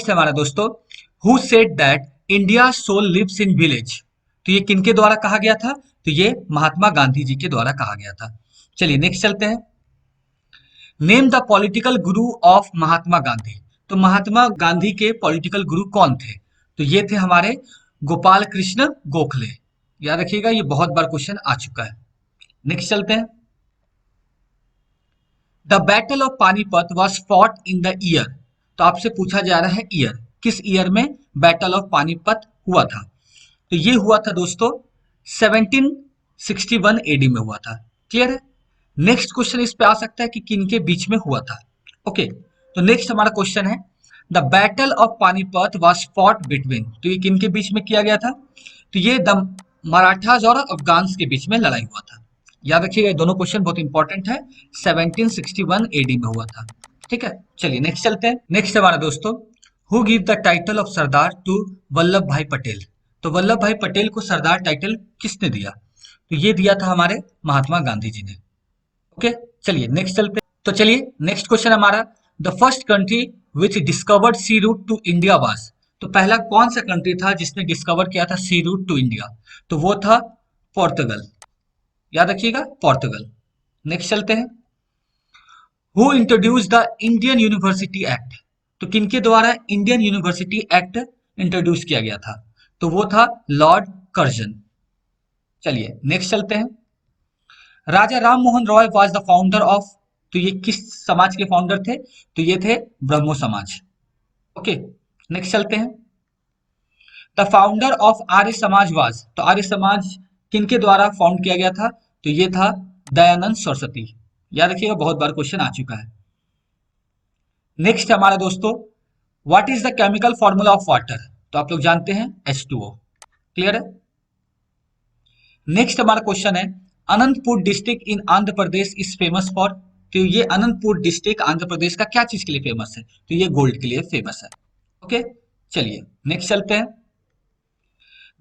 Next हमारा दोस्तों, who said that India soul lives in village. तो ये किनके द्वारा कहा गया था? तो ये महात्मा गांधी जी के द्वारा कहा गया था। चलिए नेक्स्ट चलते हैं। Name the political Guru of Mahatma Gandhi. तो महात्मा गांधी के पॉलिटिकल गुरु कौन थे? तो ये थे हमारे गोपाल कृष्ण गोखले। याद रखिएगा, ये बहुत बार क्वेश्चन आ चुका है। नेक्स्ट चलते हैं। The battle of Panipat was fought in the year. तो आपसे पूछा जा रहा है ईयर, किस ईयर में बैटल ऑफ पानीपत हुआ था? तो ये हुआ था दोस्तों 1761 एडी में हुआ था। क्लियर है? नेक्स्ट क्वेश्चन इस पे आ सकता है कि किनके बीच में हुआ था। ओके, तो नेक्स्ट हमारा क्वेश्चन है, the battle of Panipat was fought between. तो ये किनके बीच में किया गया था? तो ये द मराठास और अफगान्स के बीच में लड़ाई हुआ था। याद रखिएगा, दोनों क्वेश्चन बहुत इंपॉर्टेंट है। 1761 एडी में हुआ था। ठीक है, चलिए नेक्स्ट चलते हैं। नेक्स्ट हमारा दोस्तों, who give the title of Sardar to Vallabhbhai Patel. तो वल्लभ भाई पटेल को सरदार टाइटल किसने दिया? तो ये दिया था हमारे महात्मा गांधी जी ने। ओके, चलिए नेक्स्ट चलते हैं। तो चलिए नेक्स्ट क्वेश्चन हमारा, the first country which discovered sea route to India was. तो पहला कौन सा कंट्री था जिसने डिस्कवर किया था सी रूट टू इंडिया? तो वो था पोर्तुगल। याद रखिएगा, पोर्तुगल। नेक्स्ट चलते हैं। Who introduce the Indian university act. तो किनके द्वारा इंडियन यूनिवर्सिटी एक्ट इंट्रोड्यूस किया गया था? तो वो था लॉर्ड कर्जन। चलिए नेक्स्ट चलते हैं। Raja Ram Mohan Roy was the founder of. तो ये किस समाज के फाउंडर थे? तो ये थे ब्रह्मो समाज। ओके, नेक्स्ट चलते हैं। The founder of Arya Samaj was. तो आर्य समाज किनके द्वारा फाउंड किया गया था? तो ये था दयानंद सरस्वती। याद रखिएगा, बहुत बार क्वेश्चन आ चुका है। नेक्स्ट हमारा दोस्तों, what is the chemical formula of water. तो आप लोग जानते हैं H2O। क्लियर है? नेक्स्ट हमारा क्वेश्चन है, Anantapur district in Andhra Pradesh is famous for. तो ये अनंतपुर डिस्ट्रिक्ट आंध्र प्रदेश का क्या चीज के लिए फेमस है? तो ये गोल्ड के लिए फेमस है। ओके, चलिए नेक्स्ट चलते हैं।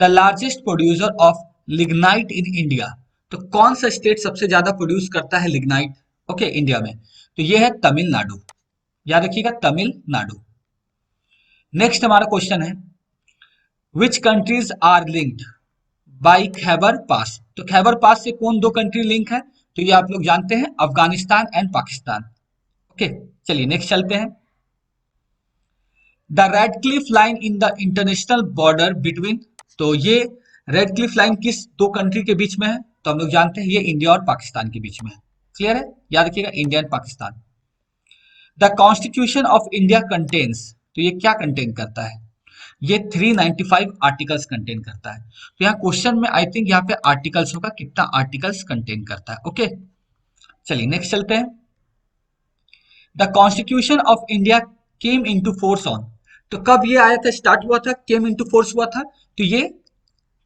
The largest producer of lignite in India. तो कौन सा स्टेट सबसे ज्यादा प्रोड्यूस करता है लिग्नाइट? ओके, इंडिया में। तो ये है तमिलनाडु। याद रखिएगा, तमिलनाडु। नेक्स्ट हमारा क्वेश्चन है, which countries are linked by Khyber pass. तो खैबर पास से कौन दो कंट्री लिंक है? तो ये आप लोग जानते हैं, अफगानिस्तान एंड पाकिस्तान। ओके, चलिए नेक्स्ट चलते हैं। The red Cliff line in the international border between. तो ये रेड क्लिफ लाइन किस दो कंट्री के बीच में है? तो हम लोग जानते हैं ये इंडिया और पाकिस्तान के बीच में है। क्लियर है? याद रखिएगा, India and Pakistan. The constitution of India contains. तो ये क्या कंटेन करता है? ये 395 आर्टिकल्स कंटेन करता है। तो यहाँ क्वेश्चन में आई थिंक यहाँ पे आर्टिकल्स होगा, कितना आर्टिकल्स कंटेन करता है। ओके, चलिए नेक्स्ट चलते हैं। The constitution of India came into force on. तो कब ये आया था, स्टार्ट हुआ था, केम इनटू फोर्स हुआ था? तो ये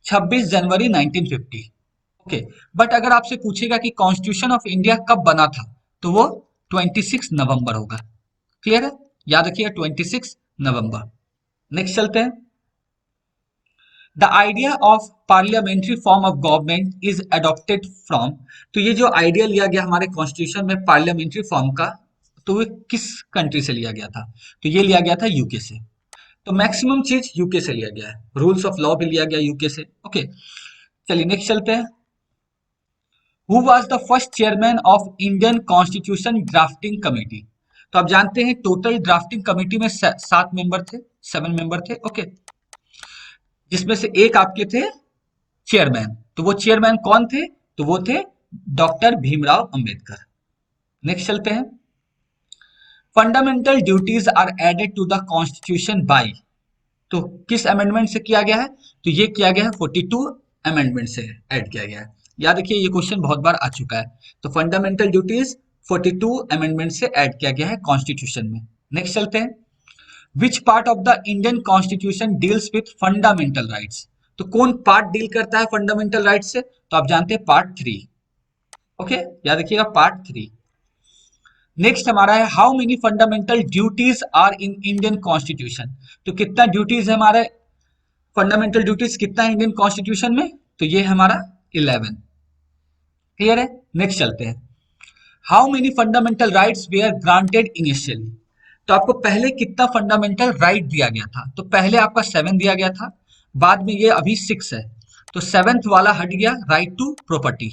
26 जनवरी 1950। ओके, बट अगर आपसे पूछेगा कि कॉन्स्टिट्यूशन ऑफ इंडिया कब बना था, तो वो 26 नवंबर होगा। क्लियर है? याद रखिएगा, 26 नवंबर। नेक्स्ट चलते हैं। The idea of parliamentary form of government is adopted from. तो ये जो आइडिया लिया गया हमारे कॉन्स्टिट्यूशन में पार्लियामेंट्री फॉर्म का, तो वो किस कंट्री से लिया गया था? तो ये लिया गया था यूके से। तो मैक्सिमम चीज यूके से लिया गया है, रूल्स ऑफ लॉ भी लिया गया यूके से। ओके, चलिए नेक्स्ट चलते हैं। Who was the first chairman of Indian constitution drafting committee. तो आप जानते हैं टोटल ड्राफ्टिंग कमेटी में 7 मेंबर थे, 7 मेंबर थे। ओके, जिसमें से एक आपके थे चेयरमैन। तो वो चेयरमैन कौन थे? तो वो थे डॉक्टर भीमराव अंबेडकर। नेक्स्ट चलते हैं। Fundamental duties are added to the constitution by. तो किस अमेंडमेंट से किया गया है? तो ये किया गया है 42 अमेंडमेंट से ऐड किया गया है। याद रखिए, ये क्वेश्चन बहुत बार आ चुका है। तो फंडामेंटल ड्यूटीज 42 अमेंडमेंट से ऐड किया गया है कॉन्स्टिट्यूशन में। नेक्स्ट चलते हैं। Which part of the Indian constitution deals with fundamental rights. तो कौन पार्ट डील करता है फंडामेंटल राइट्स से? तो आप जानते हैं पार्ट 3। ओके, याद रखिएगा, पार्ट 3। नेक्स्ट हमारा है, how many fundamental duties are in Indian constitution. तो कितना ड्यूटीज है हमारे फंडामेंटल ड्यूटीज, कितना है इंडियन कॉन्स्टिट्यूशन में? तो ये हमारा 11। क्लियर है? नेक्स्ट चलते हैं। How many fundamental rights were granted initially. तो आपको पहले कितना फंडामेंटल राइट दिया गया था, तो पहले आपका 7 दिया गया था, बाद में ये अभी 6 है, तो 7th वाला हट गया, राइट टू प्रॉपर्टी।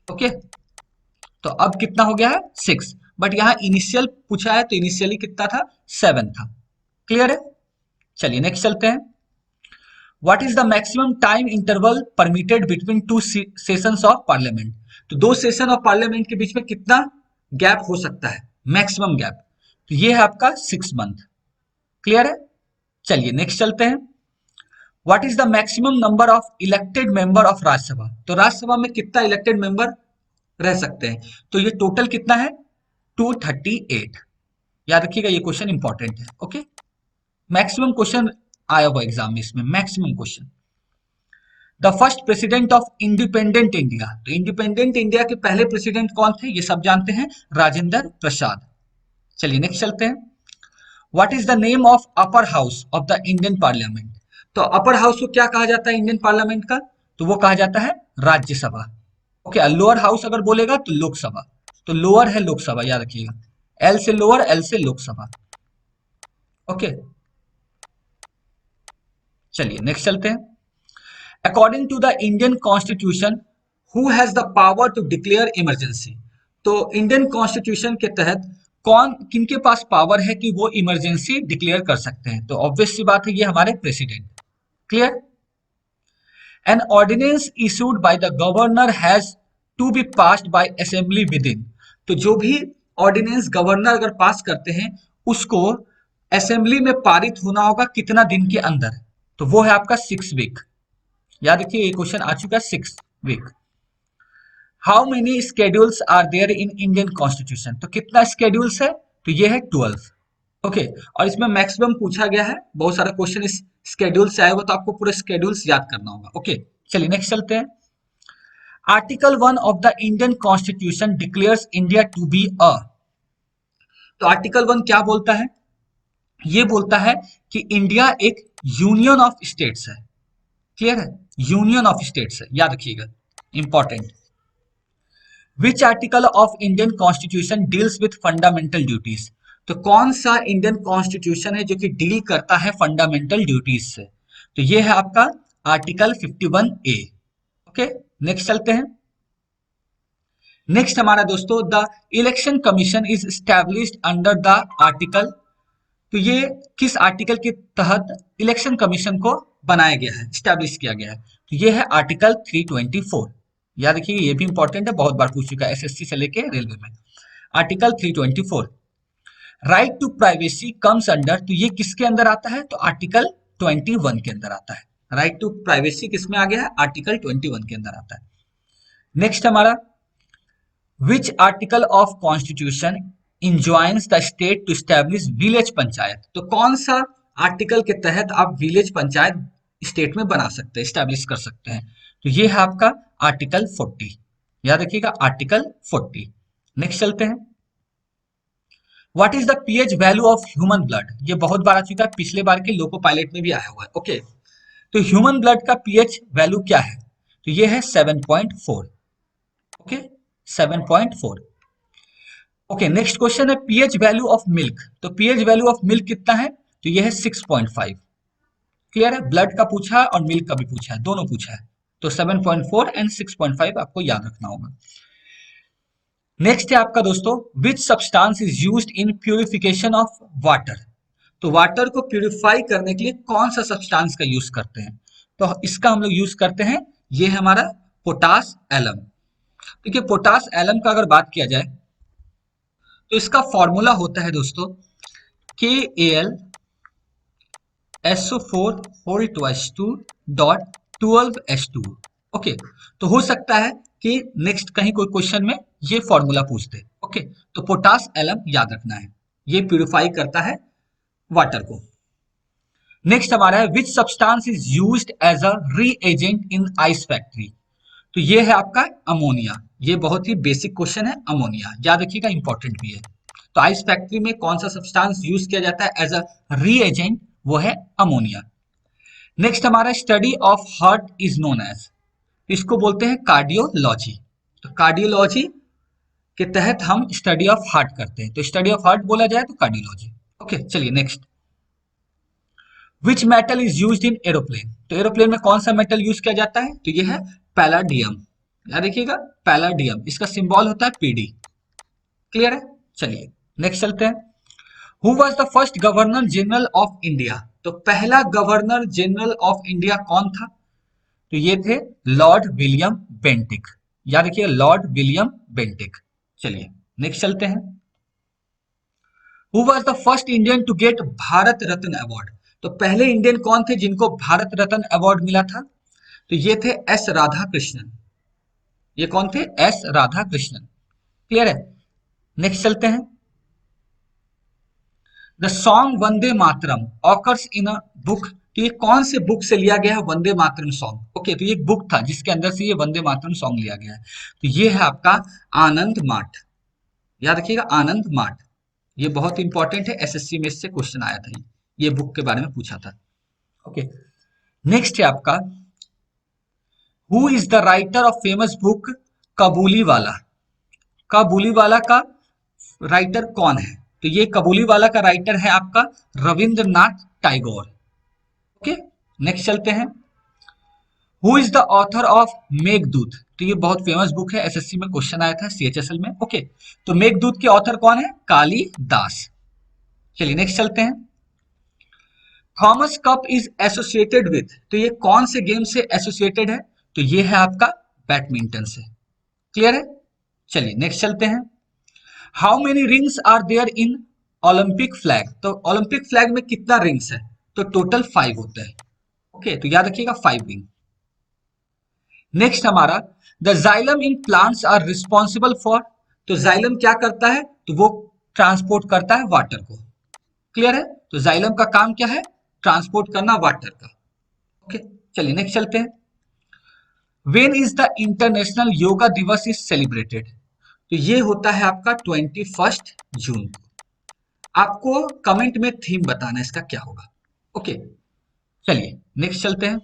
ओके, तो अब कितना हो गया है 6, बट यहाँ इनिशियल पूछा है तो इनिशियली कितना था 7 था। क्लियर है, चलिए नेक्स्ट चलते हैं। What is the maximum time interval permitted between two sessions of parliament, तो दो सेशन ऑफ पार्लियामेंट के बीच में कितना गैप हो सकता है, मैक्सिमम गैप, तो ये है आपका 6 मंथ। क्लियर है, चलिए नेक्स्ट चलते हैं। What is the maximum number of elected member of Rajya Sabha, तो राज्यसभा में कितना इलेक्टेड मेंबर रह सकते हैं, तो ये टोटल कितना है 238। याद रखिएगा ये क्वेश्चन इंपॉर्टेंट है। ओके, मैक्सिमम क्वेश्चन आया हुआ एग्जाम में इसमें, maximum question. The first president of independent India, तो इंडिपेंडेंट इंडिया के पहले प्रेसिडेंट कौन थे, ये सब जानते हैं, राजेंद्र प्रसाद। चलिए नेक्स्ट चलते हैं। What is the name of upper house of the Indian parliament, तो अपर हाउस को क्या कहा जाता है इंडियन पार्लियामेंट का, तो वो कहा जाता है राज्यसभा। ओके, लोअर हाउस अगर बोलेगा तो लोकसभा, तो लोअर है लोकसभा, याद रखिएगा, एल से लोअर, एल से लोकसभा। ओके, चलिए नेक्स्ट चलते हैं। According to the Indian constitution who has the power to declare emergency, तो इंडियन कॉन्स्टिट्यूशन के तहत कौन किनके पास पावर है कि वो इमरजेंसी डिक्लेयर कर सकते हैं, तो ऑब्वियस सी बात है ये हमारे president. Clear, an ordinance issued by the governor has to be passed by assembly within, तो जो भी ऑर्डिनेंस गवर्नर अगर पास करते हैं उसको असेंबली में पारित होना होगा कितना दिन के अंदर, तो वो है आपका 6 वीक। याद रखिए ये क्वेश्चन आ चुका है 6 week. How many schedules are there in Indian constitution, तो कितना स्केड्यूल्स है, तो ये है 12। ओके, और इसमें मैक्सिमम पूछा गया है, बहुत सारा क्वेश्चन इस स्केड्यूल से आया होगा, तो आपको पूरे स्केड्यूल्स याद करना होगा। ओके, चलिए नेक्स्ट चलते हैं। Article 1 of the Indian constitution declares India to be a, तो आर्टिकल 1 क्या बोलता है, ये बोलता है कि इंडिया एक यूनियन ऑफ स्टेट्स है। क्लियर है, यूनियन ऑफ स्टेट्स है, याद रखिएगा, important. Which article of Indian constitution deals with fundamental duties, तो कौन सा इंडियन कॉन्स्टिट्यूशन है जो कि डील करता है फंडामेंटल ड्यूटीज से, तो ये है आपका आर्टिकल 51A। ओके, नेक्स्ट चलते हैं। नेक्स्ट हमारा दोस्तों, the election commission is established under the article, तो ये किस आर्टिकल के तहत इलेक्शन कमीशन को बनाया गया है, स्टैब्लिश किया गया है, तो ये है आर्टिकल 324। याद रखिए ये भी इंपॉर्टेंट है, बहुत बार पूछ चुका है एसएससी से लेके रेलवे में। Article 324, right to privacy comes under, तो ये किसके अंदर आता है, तो आर्टिकल 21 के अंदर आता है। राइट टू प्राइवेसी किसमें आ गया है, आर्टिकल 21 के अंदर आता है। नेक्स्ट हमारा, which article of constitution enjoins the state to establish village panchayat, तो कौन सा आर्टिकल के तहत आप विलेज पंचायत स्टेट में बना सकते हैं, स्टैब्लिश कर सकते हैं, तो ये है आपका आर्टिकल 40। याद रखिएगा आर्टिकल 40। नेक्स्ट चलते हैं। What is the pH value of human blood, ये बहुत बार आ चुका है, पिछले बार के लोको पायलट में भी आया हुआ है। ओके, तो ह्यूमन ब्लड का पीएच वैल्यू क्या है, तो ये है 7.4। ओके, 7.4। ओके, नेक्स्ट क्वेश्चन है पीएच वैल्यू ऑफ मिल्क, तो पीएच वैल्यू ऑफ मिल्क कितना है, तो ये है 6.5। क्लियर है, ब्लड का पूछा है और मिल्क का भी पूछा है, दोनों पूछा है, तो 7.4 एंड 6.5 आपको याद रखना होगा। नेक्स्ट है आपका दोस्तों, विच substance is used in purification of water, तो वाटर को प्यूरिफाई करने के लिए कौन सा सब्सटेंस का यूज करते हैं, तो इसका हम लोग यूज करते हैं, ये है हमारा पोटास एलम। देखिए पोटास एलम का अगर बात किया जाए तो इसका फॉर्मूला होता है दोस्तों KAlSO4 whole twice 2 dot 12H2। Okay, तो हो सकता है कि नेक्स्ट कहीं कोई क्वेश्चन में ये फॉर्मूला पूछ दे। ओके, तो पोटास एलम याद रखना है, ये प्यूरिफाई करता है वाटर को। नेक्स्ट हमारा है which substance is used as a reagent in ice factory, तो ये है आपका अमोनिया। ये बहुत ही बेसिक क्वेश्चन है, अमोनिया याद रखिएगा, इंपॉर्टेंट भी है। तो आइस फैक्ट्री में कौन सा सब्सटेंस यूज किया जाता है एज अ रीएजेंट, वो है अमोनिया। नेक्स्ट हमारा study of heart is known as, इसको बोलते हैं कार्डियोलॉजी। तो कार्डियोलॉजी के तहत हम स्टडी ऑफ हार्ट करते हैं, तो स्टडी ऑफ हार्ट बोला जाए तो कार्डियोलॉजी। ओके चलिए next, which metal is used in aeroplane, तो एरोप्लेन में कौन सा मेटल यूज किया जाता है, तो ये है पैलाडियम। याद रखिएगा पैलाडियम, इसका सिंबल होता है पीडी। क्लियर है, चलिए नेक्स्ट चलते हैं। Who was the first governor general of India, तो पहला गवर्नर जनरल ऑफ इंडिया कौन था, तो ये थे लॉर्ड विलियम बेंटिक। याद रखिए लॉर्ड विलियम बेंटिक। चलिए नेक्स्ट चलते हैं। Who was the first Indian to get Bharat Ratna award, तो पहले इंडियन कौन थे जिनको भारत रत्न अवार्ड मिला था, तो ये थे एस राधा कृष्णन। ये कौन थे, एस राधा कृष्णन। क्लियर है, नेक्स्ट चलते हैं। The song Vande Mataram occurs in a book, तो ये कौन से बुक से लिया गया है वंदे मातरम सॉन्ग। ओके तो ये एक बुक था जिसके अंदर से ये वंदे मातरम सॉन्ग लिया गया है, तो ये है आपका आनंद माठ। याद रखिएगा आनंद माठ, ये बहुत इंपॉर्टेंट है, एसएससी में इससे क्वेश्चन आया था, ये बुक के बारे में पूछा था। ओके नेक्स्ट है आपका, who is the writer of famous book Kabuliwala, कबूली वाला का राइटर कौन है, तो ये कबूली वाला का राइटर है आपका रविंद्रनाथ टैगोर। ओके नेक्स्ट चलते हैं। Who is the author of Meghdoot, तो ये बहुत फेमस बुक है, एसएससी में क्वेश्चन आया था सीएचएसएल में। ओके तो मेघदूत के ऑथर कौन है, कालिदास। चलिए नेक्स्ट चलते हैं। Thomas cup is associated with, तो ये कौन से गेम से एसोसिएटेड है, तो ये है आपका बैडमिंटन से। क्लियर है, चलिए नेक्स्ट चलते हैं। How many rings are there in Olympic flag, तो ओलंपिक फ्लैग में कितना रिंग्स है, तो टोटल 5 होता है। ओके तो याद रखिएगा 5 रिंग। नेक्स्ट हमारा, the xylem in plants are responsible for, तो जाइलम क्या करता है, तो वो ट्रांसपोर्ट करता है वाटर को। क्लियर है, तो जाइलम का काम क्या है, ट्रांसपोर्ट करना वाटर का। ओके चलिए नेक्स्ट चलते हैं। When is the international yoga दिवस इज सेलिब्रेटेड, तो ये होता है आपका 21 जून को। आपको कमेंट में थीम बताना है इसका क्या होगा। ओके चलिए नेक्स्ट चलते हैं।